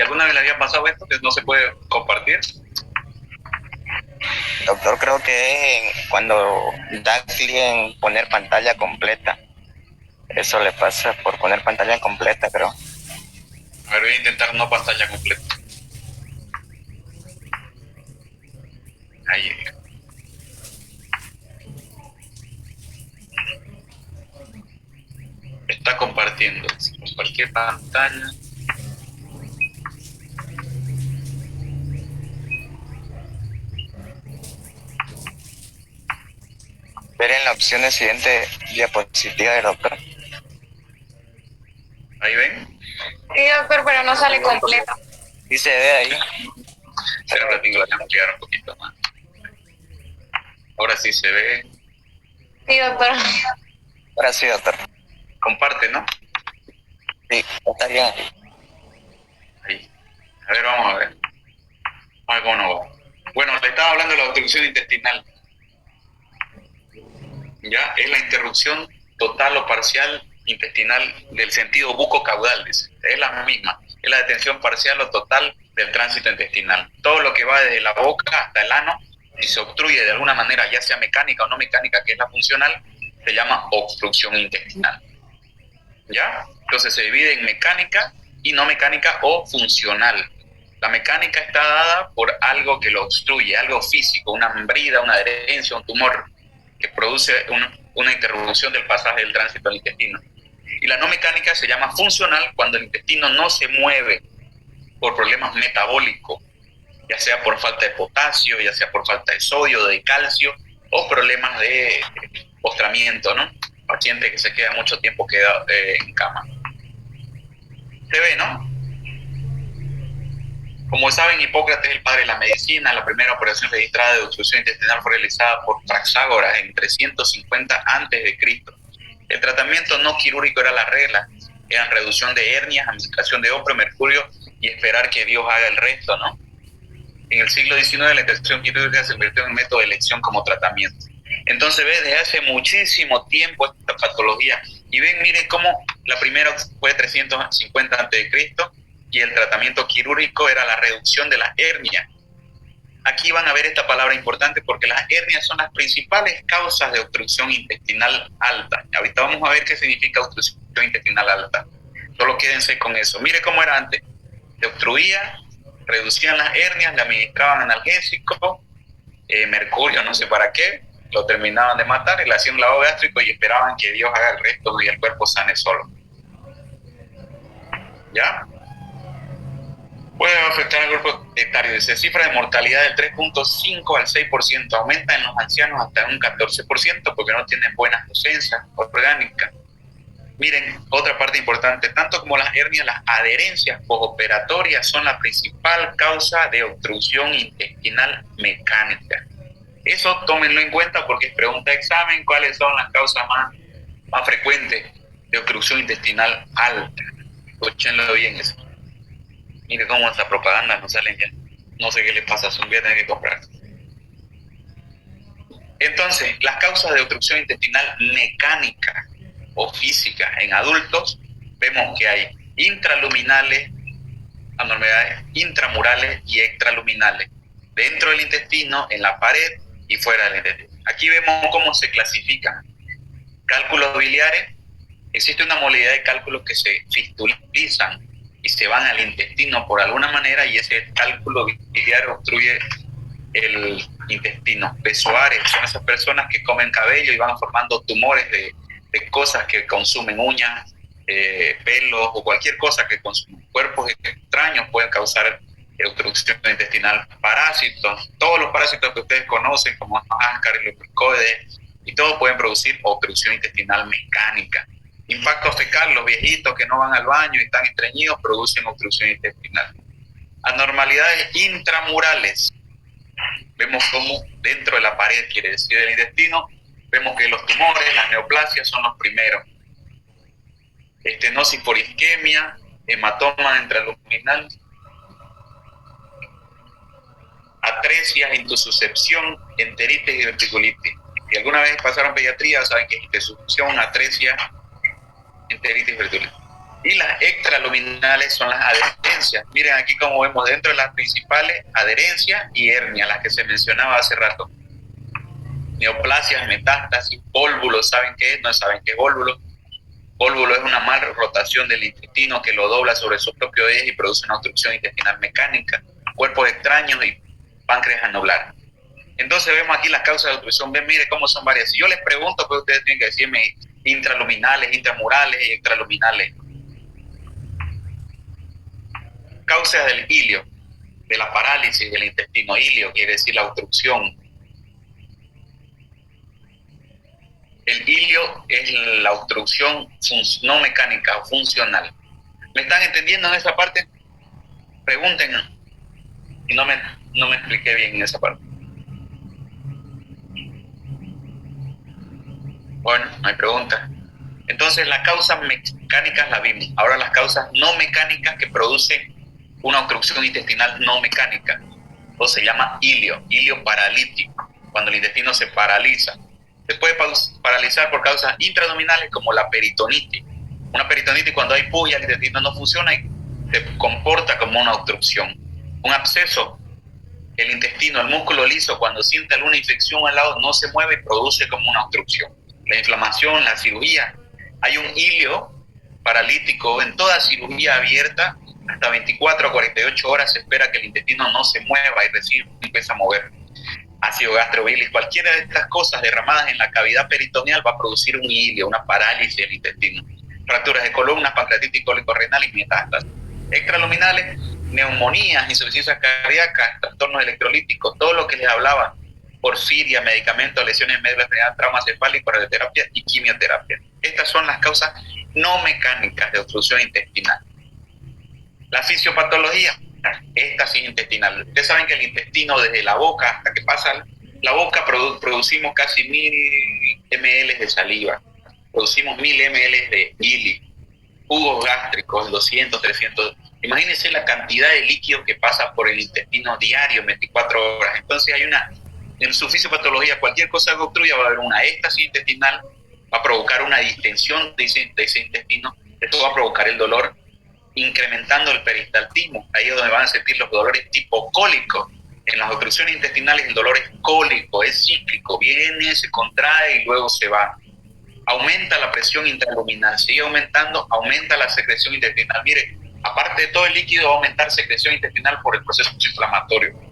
¿Y alguna vez le había pasado esto que no se puede compartir? Doctor, creo que es cuando da clic en poner pantalla completa. Eso le pasa por poner pantalla completa, creo. A ver, voy a intentar no pantalla completa. Ahí. Está compartiendo. Compartir pantalla. Ver en la opción de siguiente diapositiva del doctor. ¿Ahí ven? Sí, doctor, pero no sale completa. Sí se ve ahí. Espera un ratito, la ampliar un poquito más. Ahora sí se ve. Sí, doctor. Ahora sí, doctor. Comparte, ¿no? Sí, está bien. Ahí. A ver, vamos a ver. Vamos a ver cómo nos va. Bueno, le estaba hablando de la obstrucción intestinal. Ya, es la interrupción total o parcial intestinal del sentido bucocaudal, dice. Es la misma. Es la detención parcial o total del tránsito intestinal. Todo lo que va desde la boca hasta el ano, si se obstruye de alguna manera, ya sea mecánica o no mecánica, que es la funcional, se llama obstrucción intestinal. ¿Ya? Entonces se divide en mecánica y no mecánica o funcional. La mecánica está dada por algo que lo obstruye, algo físico, una membrida, una adherencia, un tumor, que produce una interrupción del pasaje del tránsito al intestino. Y la no mecánica se llama funcional cuando el intestino no se mueve por problemas metabólicos, ya sea por falta de potasio, ya sea por falta de sodio, de calcio, o problemas de postramiento, ¿no? Paciente que se queda mucho tiempo en cama. Se ve, ¿no? Como saben, Hipócrates, el padre de la medicina, la primera operación registrada de obstrucción intestinal fue realizada por Praxágoras en 350 a.C. El tratamiento no quirúrgico era la regla, eran reducción de hernias, administración de opio, mercurio y esperar que Dios haga el resto, ¿no? En el siglo XIX la intervención quirúrgica se convirtió en un método de elección como tratamiento. Entonces, ves, desde hace muchísimo tiempo esta patología. Y ven, miren cómo la primera fue 350 a.C. y el tratamiento quirúrgico era la reducción de las hernias. Aquí van a ver esta palabra importante porque las hernias son las principales causas de obstrucción intestinal alta. Ahorita vamos a ver qué significa obstrucción intestinal alta. Solo quédense con eso. Mire cómo era antes. Se obstruía, reducían las hernias, le administraban analgésico, mercurio, no sé para qué, lo terminaban de matar y le hacían un lavado gástrico y esperaban que Dios haga el resto y el cuerpo sane solo. ¿Ya? Puede afectar al grupo etario. Dice, cifra de mortalidad del 3.5 al 6%. Aumenta en los ancianos hasta un 14% porque no tienen buenas defensas orgánicas. Miren, otra parte importante, tanto como las hernias, las adherencias postoperatorias son la principal causa de obstrucción intestinal mecánica. Eso tómenlo en cuenta porque es pregunta de examen, cuáles son las causas más frecuentes de obstrucción intestinal alta. Escúchenlo bien eso. Mire cómo esta propaganda no salen ya. No sé qué le pasa, son voy a tener que comprar. Entonces, las causas de obstrucción intestinal mecánica o física en adultos, vemos que hay intraluminales, anormalidades intramurales y extraluminales, dentro del intestino, en la pared y fuera del intestino. Aquí vemos cómo se clasifican. Cálculos biliares, existe una modalidad de cálculos que se fistulizan y se van al intestino por alguna manera y ese cálculo biliar obstruye el intestino. Besoares son esas personas que comen cabello y van formando tumores de cosas que consumen, uñas, pelos o cualquier cosa que consumen. Cuerpos extraños pueden causar obstrucción intestinal. Parásitos, todos los parásitos que ustedes conocen como Ascaris, Lupercoides, y todos pueden producir obstrucción intestinal mecánica. Impacto fecal, los viejitos que no van al baño y están estreñidos producen obstrucción intestinal. Anormalidades intramurales, vemos cómo dentro de la pared, quiere decir del intestino, vemos que los tumores, las neoplasias son los primeros. Estenosis por isquemia, hematoma intraluminal, atresias, intususcepción, enteritis y verticulitis. Si alguna vez pasaron pediatría, saben que es intususcepción, atresia, enteritis y verticulitis. Y las extraluminales son las adherencias adherencias. Miren aquí como vemos dentro de las principales adherencias y hernia, las que se mencionaba hace rato. Neoplasias, metástasis, vólvulos, ¿saben qué es? No saben qué es vólvulo. Vólvulo es una mala rotación del intestino que lo dobla sobre su propio eje y produce una obstrucción intestinal mecánica, cuerpos extraños y páncreas anular. Entonces vemos aquí las causas de obstrucción. Ven, mire cómo son varias. Si yo les pregunto, pues ustedes tienen que decirme intraluminales, intramurales y extraluminales. Causas del ilio, de la parálisis del intestino. Ilio quiere decir la obstrucción. El ilio es la obstrucción no mecánica o funcional. ¿Me están entendiendo en esa parte? Pregunten. Y no me expliqué bien en esa parte. Bueno, no hay pregunta. Entonces las causas mecánicas las vimos. Ahora las causas no mecánicas que producen una obstrucción intestinal no mecánica. O se llama ilio paralítico, cuando el intestino se paraliza. Se puede paralizar por causas intraabdominales como la peritonitis. Una peritonitis cuando hay puya, el intestino no funciona y se comporta como una obstrucción. Un absceso, el intestino, el músculo liso, cuando siente alguna infección al lado, no se mueve y produce como una obstrucción. La inflamación, la cirugía. Hay un ilio paralítico en toda cirugía abierta. Hasta 24 a 48 horas se espera que el intestino no se mueva y recién empieza a mover. Ácido gastrobilis, cualquiera de estas cosas derramadas en la cavidad peritoneal va a producir un ilio, una parálisis del intestino. Fracturas de columnas, pancreatitis cólico-renal y metástasis. Extraluminales, neumonías, insuficiencias cardíacas, trastornos electrolíticos, todo lo que les hablaba, porfiria, medicamentos, lesiones medulares, trauma cefálico, radioterapia y quimioterapia. Estas son las causas no mecánicas de obstrucción intestinal. La fisiopatología, esta sí intestinal. Ustedes saben que el intestino desde la boca hasta que pasa la boca producimos casi 1000 ml de saliva, producimos 1000 ml de bilis, jugos gástricos, 200, 300. Imagínense la cantidad de líquido que pasa por el intestino diario, 24 horas. Entonces hay en su fisiopatología, cualquier cosa que obstruya va a haber una éstasis intestinal, va a provocar una distensión de ese intestino, esto va a provocar el dolor, incrementando el peristaltismo. Ahí es donde van a sentir los dolores tipo cólico. En las obstrucciones intestinales el dolor es cólico, es cíclico, viene, se contrae y luego se va. Aumenta la presión intraluminal, sigue aumentando, aumenta la secreción intestinal. Mire, aparte de todo el líquido, va a aumentar secreción intestinal por el proceso inflamatorio.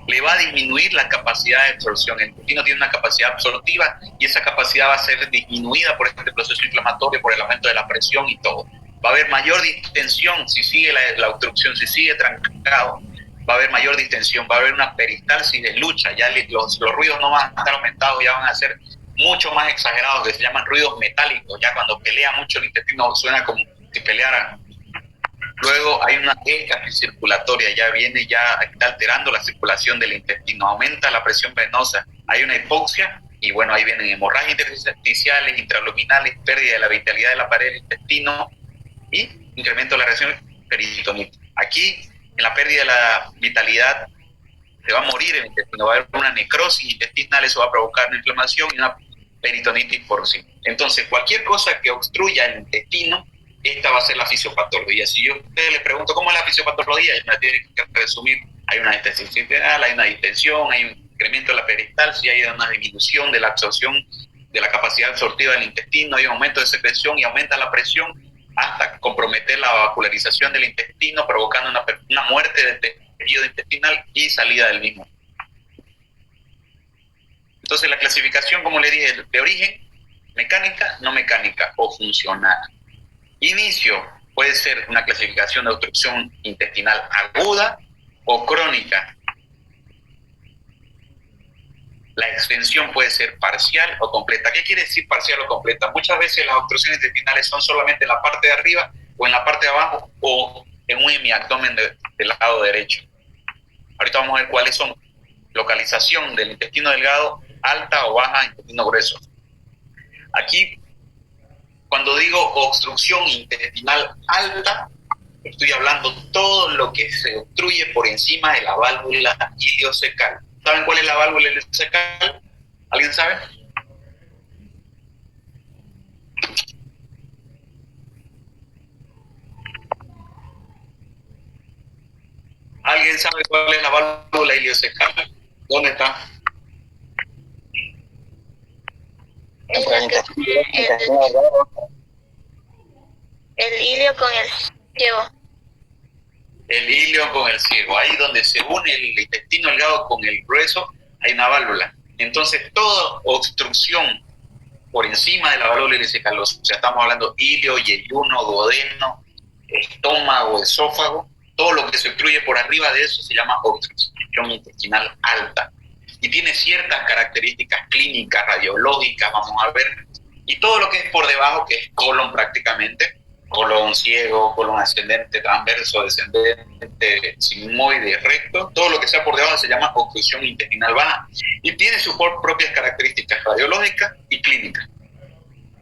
Le va a disminuir la capacidad de absorción. El intestino tiene una capacidad absortiva y esa capacidad va a ser disminuida por este proceso inflamatorio, por el aumento de la presión y todo. Va a haber mayor distensión si sigue la obstrucción, si sigue trancado, va a haber mayor distensión, va a haber una peristalsis de lucha, ya los ruidos no van a estar aumentados, ya van a ser mucho más exagerados, que se llaman ruidos metálicos, ya cuando pelea mucho el intestino suena como si pelearan. Luego hay una éstasis circulatoria, está alterando la circulación del intestino, aumenta la presión venosa, hay una hipoxia y bueno, ahí vienen hemorragias intersticiales, intraluminales, pérdida de la vitalidad de la pared del intestino y incremento de la reacción peritonitis. Aquí, en la pérdida de la vitalidad, se va a morir el intestino, va a haber una necrosis intestinal, eso va a provocar una inflamación y una peritonitis por sí. Entonces, cualquier cosa que obstruya el intestino, esta va a ser la fisiopatología. Si yo a ustedes les pregunto cómo es la fisiopatología, me la tienen que resumir. Hay una éstasis intestinal, hay una distensión, hay un incremento de la peristalsis, hay una disminución de la absorción, de la capacidad absortiva del intestino, hay un aumento de secreción y aumenta la presión hasta comprometer la vascularización del intestino, provocando una muerte del tejido intestinal y salida del mismo. Entonces la clasificación, como le dije, de origen, mecánica, no mecánica o funcional. Inicio puede ser una clasificación de obstrucción intestinal aguda o crónica. La extensión puede ser parcial o completa. ¿Qué quiere decir parcial o completa? Muchas veces las obstrucciones intestinales son solamente en la parte de arriba o en la parte de abajo o en un hemiabdomen del lado derecho. Ahorita vamos a ver cuáles son. Localización del intestino delgado, alta o baja, intestino grueso. Aquí, cuando digo obstrucción intestinal alta, estoy hablando todo lo que se obstruye por encima de la válvula ileocecal. ¿Saben cuál es la válvula ileocecal? ¿Alguien sabe? ¿Alguien sabe cuál es la válvula iliocecal? ¿Dónde está? Entre el intestino El ilio con el ciego. El ilio con el ciego. Ahí donde se une el intestino delgado con el grueso, hay una válvula. Entonces, toda obstrucción por encima de la válvula iliocecal, o sea, estamos hablando ilio, yeyuno, duodeno, estómago, esófago, todo lo que se obstruye por arriba de eso se llama obstrucción intestinal alta. Y tiene ciertas características clínicas, radiológicas, vamos a ver, y todo lo que es por debajo, que es colon prácticamente, colon ciego, colon ascendente, transverso, descendente, sigmoide, recto, todo lo que sea por debajo se llama obstrucción intestinal baja y tiene sus propias características radiológicas y clínicas.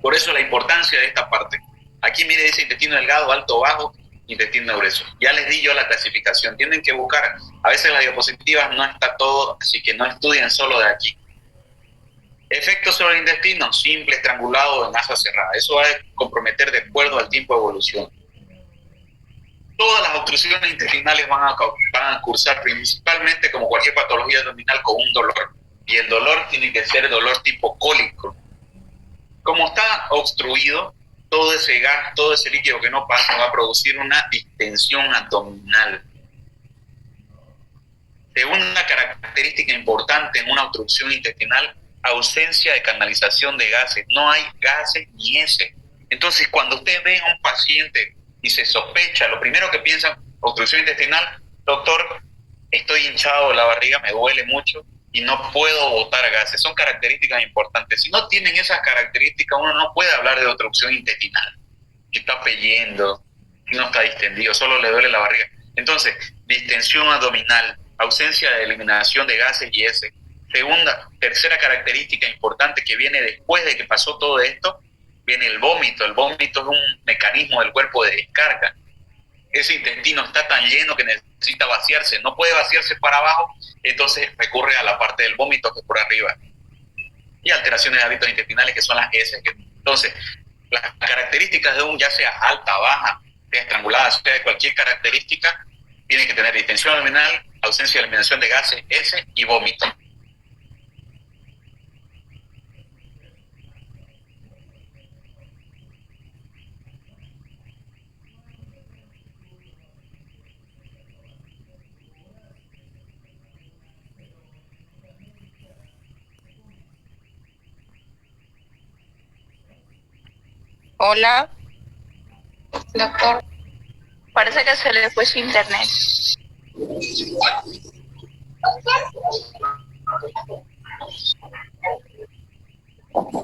Por eso la importancia de esta parte. Aquí mire, dice intestino delgado, alto, bajo, intestino grueso. Ya les di yo la clasificación. Tienen que buscar, a veces en las diapositivas no está todo, así que no estudien solo de aquí. Efectos sobre el intestino, simple, estrangulado, en asa cerrada. Eso va a comprometer de acuerdo al tiempo de evolución. Todas las obstrucciones intestinales van a cursar principalmente, como cualquier patología abdominal, con un dolor. Y el dolor tiene que ser dolor tipo cólico. Como está obstruido, todo ese gas, todo ese líquido que no pasa va a producir una distensión abdominal. Segunda característica importante en una obstrucción intestinal, ausencia de canalización de gases. No hay gases ni heces. Entonces, cuando usted ve a un paciente y se sospecha, lo primero que piensa, obstrucción intestinal, doctor, estoy hinchado de la barriga, me duele mucho y no puedo botar gases. Son características importantes. Si no tienen esas características, uno no puede hablar de obstrucción intestinal. Que está peyendo, no está distendido, solo le duele la barriga. Entonces, distensión abdominal, ausencia de eliminación de gases y heces. Tercera característica importante que viene después de que pasó todo esto, viene el vómito. El vómito es un mecanismo del cuerpo de descarga. Ese intestino está tan lleno que necesita vaciarse, no puede vaciarse para abajo, entonces recurre a la parte del vómito que es por arriba. Y alteraciones de hábitos intestinales que son las heces. Entonces, las características de un, ya sea alta, baja, sea estrangulada, sea de cualquier característica, tiene que tener distensión abdominal, ausencia de eliminación de gases, heces y vómito. Hola, doctor. Parece que se le fue su internet.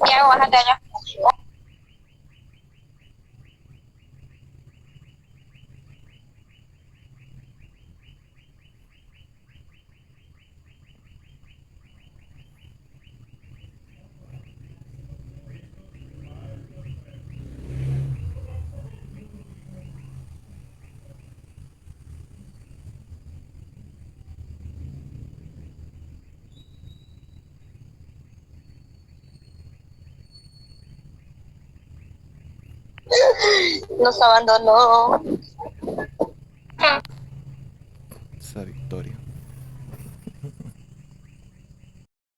¿Qué hago? Bájate allá. Nos abandonó. Esa Victoria.